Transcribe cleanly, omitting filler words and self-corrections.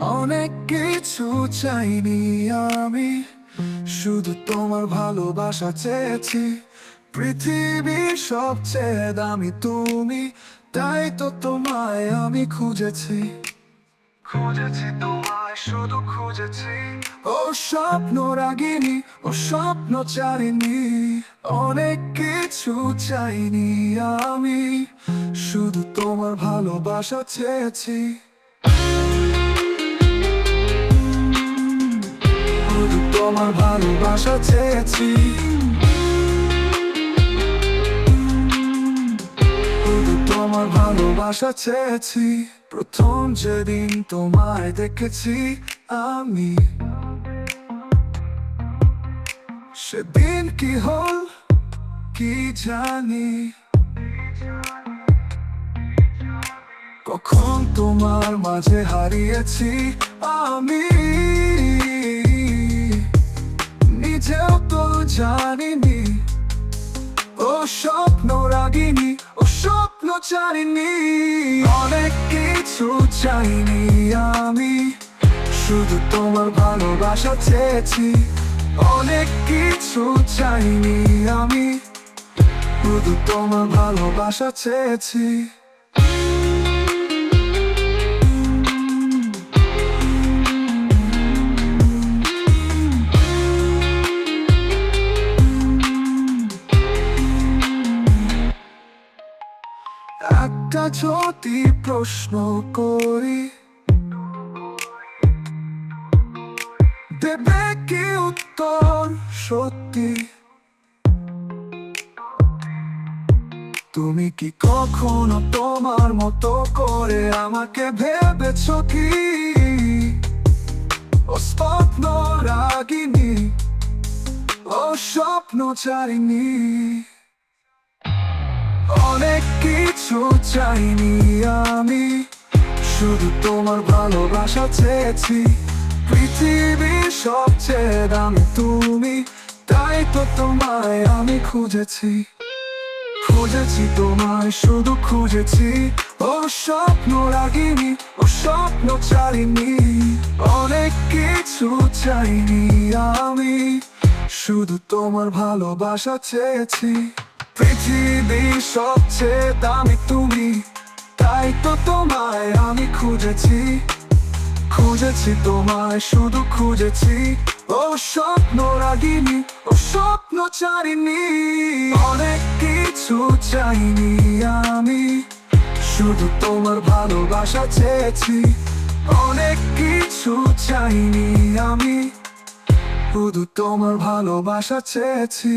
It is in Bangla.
অনেক কিছু চাইনি আমি, শুধু তোমার ভালোবাসা চেয়েছি। পৃথিবীর সবচেয়ে দামি তুমি, তাই তো তোমায় আমি খুঁজেছি। খুঁজেছি তোমায়, শুধু খুঁজেছি। ও স্বপ্ন রাগিনী, ও স্বপ্ন চারিনি, অনেক কিছু চাইনি আমি, শুধু তোমার ভালোবাসা চেয়েছি। শুধু তোমার ভালোবাসা চেয়েছি। শুধু তোমার ভালোবাসা চেয়েছি। প্রথম যেদিন তোমায় দেখেছি আমি, সেদিন কি হল কি জানি। কখন তোমার মাঝে হারিয়েছি আমি, নিজেও তো জানিনি। ও স্বপ্ন রাগিনী, ও স্বপ্ন জানিনি, অনেক কিছু চাইনি আমি, শুধু তোমার ভালোবাসা চেয়েছি। অনেক কিছু চাইনি আমি, শুধু তোমার ভালোবাসা চেয়েছি। একটা যদি প্রশ্ন করি, দেবে কি উত্তর সত্যি? তুমি কি কখনো তোমার মতো করে আমাকে ভেবেছো কি? ও স্বপ্ন রাগিনী, ও স্বপ্ন চারিনি, অনেক কিছু চাইনি আমি, শুধু তোমার ভালোবাসা চেয়েছি। পৃথিবীর সবচেয়ে দামি তুমি, তাই তো তোমায় আমি খুঁজেছি। খুঁজেছি তোমায়, শুধু খুঁজেছি। ও স্বপ্ন রাগিনী, ও স্বপ্ন চারিনি, অনেক কিছু চাইনি আমি, শুধু তোমার ভালোবাসা চেয়েছি। পৃথিবীর সবচেয়ে দামি তুমি, তাই তো তোমায় আমি খুঁজেছি। খুঁজেছি তোমায়, শুধু খুঁজেছি। ও স্বপ্ন রাগিনী, ও স্বপ্ন চারিনি, অনেক কিছু চাইনি আমি, শুধু তোমার ভালোবাসা চেয়েছি। অনেক কিছু চাইনি আমি, শুধু তোমার ভালোবাসা চেয়েছি।